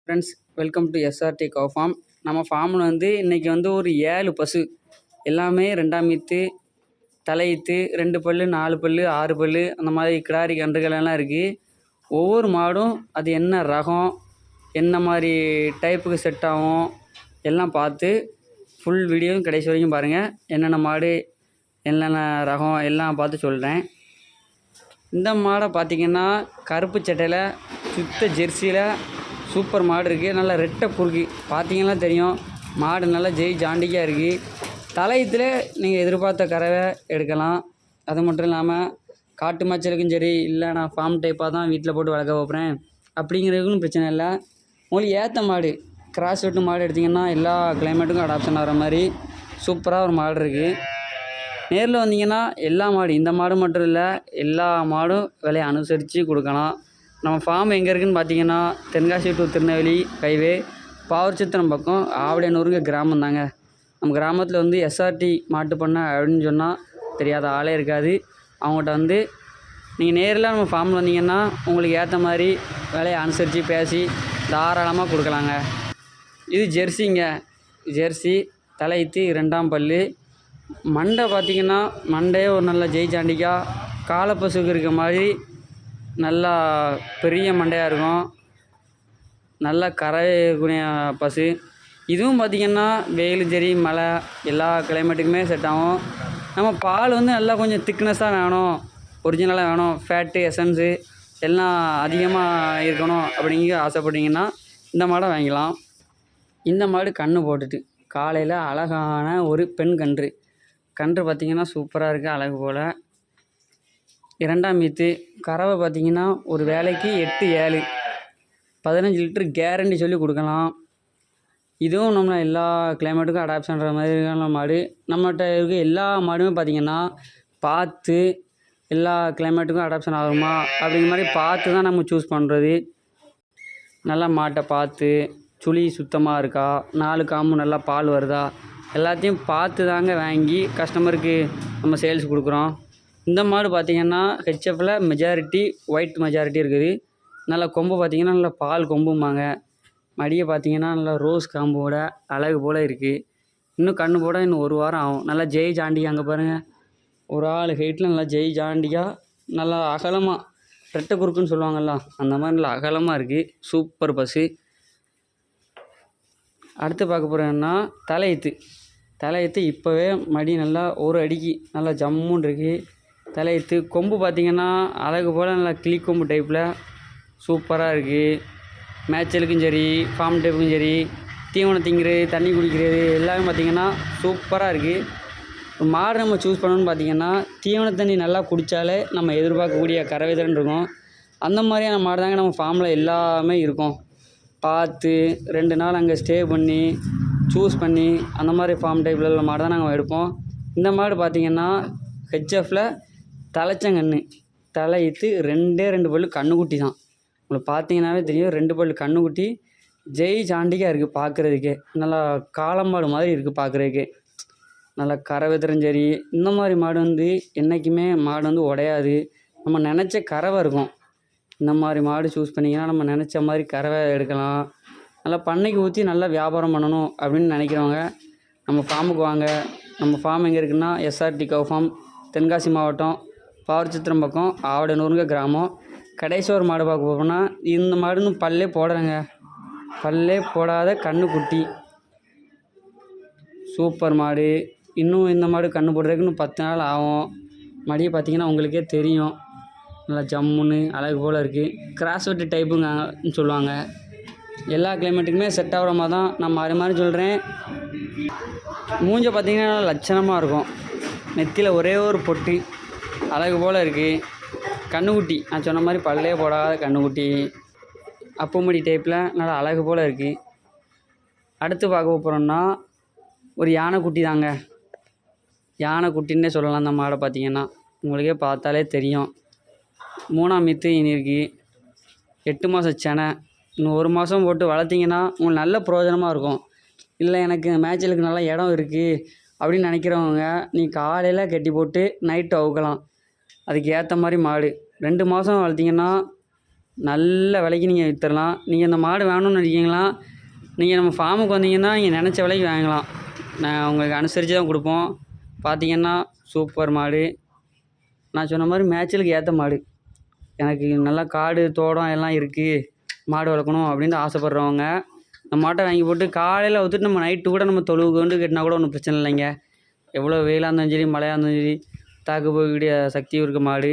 Friends, welcome to SRT cow farm. நம்ம ஃபார்மில் இன்றைக்கி ஒரு 7 பசு, எல்லாமே 2ஆம் ஈத்து, தலையீத்து, 2 பல், 4 பல், 6 பல், அந்த மாதிரி கிடாரி கன்றுகள் எல்லாம் இருக்குது. ஒவ்வொரு மாடும் அது என்ன ரகம், என்ன மாதிரி டைப்புக்கு செட் ஆகும் எல்லாம் பார்த்து ஃபுல் வீடியோவும் கடைசி வரைக்கும் பாருங்கள். என்னென்ன மாடு, என்னென்ன ரகம் எல்லாம் பார்த்து சொல்கிறேன். இந்த மாடை பார்த்திங்கன்னா கருப்பு சட்டையில் சுத்த ஜெர்சியில் சூப்பர் மாடு இருக்குது. நல்லா ரெட்டை குறுக்கி பார்த்தீங்கன்னா தெரியும். மாடு நல்லா ஜாண்டிக்காக இருக்குது. தலையத்தில் நீங்கள் எதிர்பார்த்த கறவை எடுக்கலாம். அது மட்டும் இல்லாமல் காட்டு மேய்ச்சலுக்கும் சரி, இல்லை நான் ஃபார்ம் டைப்பாக தான் வீட்டில் போட்டு வளர்க்க வைப்பேன் அப்படிங்கிறதுக்கும் பிரச்சனை இல்லை. உங்களுக்கு ஏற்ற மாடு, கிராஸ் வெட்டு மாடு எடுத்திங்கன்னா எல்லா கிளைமேட்டுக்கும் அடாப்ஷன் ஆகிற மாதிரி சூப்பராக ஒரு மாடு இருக்குது. நேரில் வந்தீங்கன்னா எல்லா மாடு, இந்த மாடு மட்டும் இல்லை, எல்லா மாடும் விலையை அனுசரித்து கொடுக்கலாம். நம்ம ஃபார்ம் எங்கே இருக்குதுன்னு பார்த்தீங்கன்னா தென்காசி டு திருநெல்வேலி ஹைவே, பாவூர்சத்திரம் பக்கம் ஆவடியனூருங்க கிராமம் தாங்க. நம்ம கிராமத்தில் எஸ்ஆர்டி மாட்டு பண்ணை அப்படின்னு சொன்னால் தெரியாத ஆளே இருக்காது. அவங்கள்ட்ட நீங்கள் நேரில் நம்ம ஃபார்மில் வந்தீங்கன்னா உங்களுக்கு ஏற்ற மாதிரி விலையை அனுசரித்து பேசி தாராளமாக கொடுக்கலாங்க. இது ஜெர்சிங்க. ஜெர்சி தலையீத்து, 2ஆம் பல். மண்டை பார்த்திங்கன்னா மண்டையே ஒரு நல்ல ஜாண்டிக்காக காலப்பசுக்கு இருக்க மாதிரி நல்லா பெரிய மண்டையாக இருக்கும். நல்லா கரையக்கூடிய பசு. இதுவும் பார்த்திங்கன்னா வெயில் சரி, மழை, எல்லா கிளைமேட்டுக்குமே செட் ஆகும். நம்ம பால் நல்லா கொஞ்சம் திக்னஸாக வேணும், ஒரிஜினலாக வேணும், ஃபேட்டு எசன்ஸு எல்லாம் அதிகமாக இருக்கணும் அப்படிங்க ஆசைப்பட்டீங்கன்னா இந்த மாடை வாங்கிக்கலாம். இந்த மாடு கன்று போட்டுட்டு காலையில் அழகான ஒரு பெண் கன்று பார்த்திங்கன்னா சூப்பராக இருக்குது. அழகு போல் 2ஆம் ஈத்து. கறவை பார்த்திங்கன்னா ஒரு வேலைக்கு 8-7 15 லிட்டர் கேரண்டி சொல்லி கொடுக்கலாம். இதுவும் நம்ம எல்லா கிளைமேட்டுக்கும் அடாப்ட் பண்ணுற மாதிரியான மாடு. நம்மகிட்ட இருக்க எல்லா மாடுமே பார்த்திங்கன்னா பார்த்து எல்லா கிளைமேட்டுக்கும் அடாப்ஷன் ஆகுமா அப்படிங்கிற மாதிரி பார்த்து தான் நம்ம சூஸ் பண்ணுறது. நல்லா மாட்டை பார்த்து, சுழி சுத்தமாக இருக்கா, 4 காம்பு நல்லா பால் வருதா, எல்லாத்தையும் பார்த்து தாங்க வாங்கி கஸ்டமருக்கு நம்ம சேல்ஸ் கொடுக்குறோம். இந்த மாடு பார்த்திங்கன்னா ஹெச்எஃப்பில் மெஜாரிட்டி ஒயிட் மெஜாரிட்டி இருக்குது. நல்லா கொம்பு பார்த்திங்கன்னா நல்லா பால் கொம்பும்பாங்க. மடியை பார்த்திங்கன்னா நல்லா ரோஸ் காம்போட அழகு போல் இருக்குது. இன்னும் கண்ணு போட இன்னும் 1 வாரம் ஆகும். நல்லா ஜாண்டிகா அங்கே பாருங்கள், ஒரு ஆள் ஹைட்டில் நல்லா ஜாண்டிகா, நல்லா அகலமாக ரெட்டை குறுக்குன்னு சொல்லுவாங்கள்ல, அந்த மாதிரி நல்லா அகலமாக இருக்குது. சூப்பர் பசு. அடுத்து பார்க்க போகிறேன்னா தலையீத்து இப்போவே மடி நல்லா ஒரு அடிக்கு நல்லா ஜம்முன்னு இருக்குது. தலையீத்து கொம்பு பார்த்திங்கன்னா அழகு போல் நல்லா கிளி கொம்பு டைப்பில் சூப்பராக இருக்குது. மேய்ச்சலுக்கும் சரி, ஃபார்ம் டைப்புக்கும் சரி, தீவனம் திங்கிறது, தண்ணி குடிக்கிறது எல்லாமே பார்த்திங்கன்னா சூப்பராக இருக்குது. மாடு நம்ம சூஸ் பண்ணணும்னு பார்த்திங்கன்னா தீவன தண்ணி நல்லா குடித்தாலே நம்ம எதிர்பார்க்கக்கூடிய கறவை திறன் இருக்கும். அந்த மாதிரியான மாடு தாங்க நம்ம ஃபார்மில் எல்லாமே இருக்கும். பார்த்து 2 நாள் அங்கே ஸ்டே பண்ணி சூஸ் பண்ணி அந்த மாதிரி ஃபார்ம் டைப்பில் உள்ள மாடு தான் நாங்கள் எடுப்போம். இந்த மாடு பார்த்திங்கன்னா ஹெச்எஃப்பில் தலைச்சங்கன்று தலையீத்து 2 பல் கண்ணுக்குட்டி தான். உங்களுக்கு பார்த்தீங்கன்னாவே தெரியும், 2 பல் கண்ணுக்குட்டி ஜாண்டிக்காக இருக்குது. பார்க்குறதுக்கே நல்லா காளமாடு மாதிரி இருக்குது. பார்க்குறதுக்கே நல்லா கறவை தெரிஞ்சரி. இந்த மாதிரி மாடு என்றைக்குமே மாடு உடையாது. நம்ம நினச்ச கறவை இருக்கும். இந்த மாதிரி மாடு சூஸ் பண்ணிங்கன்னா நம்ம நினச்ச மாதிரி கறவை எடுக்கலாம். நல்லா பண்ணைக்கு ஊற்றி நல்லா வியாபாரம் பண்ணணும் அப்படின்னு நினைக்கிறவங்க நம்ம ஃபார்முக்கு வாங்க. நம்ம ஃபார்ம் எங்கே இருக்குன்னா எஸ்ஆர்டி கவ் ஃபார்ம், தென்காசி மாவட்டம், பாவூர்சத்திரம் பக்கம், ஆவடியனூருங்க கிராமம். கடைசி ஒரு மாடு பார்க்க போகிறோம்னா இந்த மாடுன்னு பல்லே போடுறேங்க. பல்லே போடாத கண்ணுக்குட்டி சூப்பர் மாடு. இன்னும் இந்த மாடு கன்று போடுறதுக்கு இன்னும் 10 நாள் ஆகும். மடியை பார்த்திங்கன்னா உங்களுக்கே தெரியும், நல்லா ஜம்முன்னு அழகு போல் இருக்குது. கிராஸ் வெட்டு டைப்புங்க சொல்லுவாங்க. எல்லா கிளைமேட்டுக்குமே செட் ஆகிற மாதிரி தான் நம்ம அது மாதிரி சொல்கிறேன். மூஞ்சை பார்த்திங்கன்னா லட்சணமாக இருக்கும். நெத்தியில் ஒரே ஒரு பொட்டு அழகு போல் இருக்குது. கண்ணுக்குட்டி நான் சொன்ன மாதிரி பல்லே போடாத கண்ணுக்குட்டி, அப்புமடி டைப்பில் நல்லா அழகு போல் இருக்குது. அடுத்து பார்க்க போகிறோம்னா ஒரு யானைக்குட்டி தாங்க. யானைக்குட்டின்னே சொல்லலாம். அந்த மாடை பார்த்திங்கன்னா உங்களுக்கே பார்த்தாலே தெரியும். 3ஆம் ஈத்து இனி இருக்குது. 8 மாதம் செனை. இன்னும் 1 மாதம் போட்டு வளர்த்திங்கன்னா உங்களுக்கு நல்ல பிரயோஜனமாக இருக்கும். இல்லை எனக்கு மேய்ச்சலுக்கு நல்லா இடம் இருக்குது அப்படின்னு நினைக்கிறவங்க நீ காலையில் கட்டி போட்டு நைட்டு அவுக்கலாம். அதுக்கு ஏற்ற மாதிரி மாடு. 2 மாதம் வளர்த்திங்கன்னா நல்ல விலைக்கு நீங்கள் விற்றுடலாம். நீங்கள் இந்த மாடு வேணும்னு நினைக்கிங்களா, நீங்கள் நம்ம ஃபார்முக்கு வந்தீங்கன்னா நீங்கள் நினச்ச விலைக்கு வாங்கலாம். நான் உங்களுக்கு அனுசரித்து தான் கொடுப்போம். பார்த்தீங்கன்னா சூப்பர் மாடு. நான் சொன்ன மாதிரி மேய்ச்சலுக்கு ஏற்ற மாடு. எனக்கு நல்லா காடு தோட்டம் எல்லாம் இருக்குது, மாடு வளர்க்கணும் அப்படின்னு ஆசைப்பட்றவங்க இந்த மாட்டை வாங்கி போட்டு காலையில் ஊற்றிட்டு நம்ம நைட்டு கூட நம்ம தொழுவுக்கு வந்து கட்டினா கூட ஒன்றும் பிரச்சனை இல்லைங்க. எவ்வளோ வெயிலாக இருந்தாலும் சரி, மழையாக இருந்தாலும் சரி, தாக்கு போகக்கூடிய சக்தியும் இருக்க மாடு.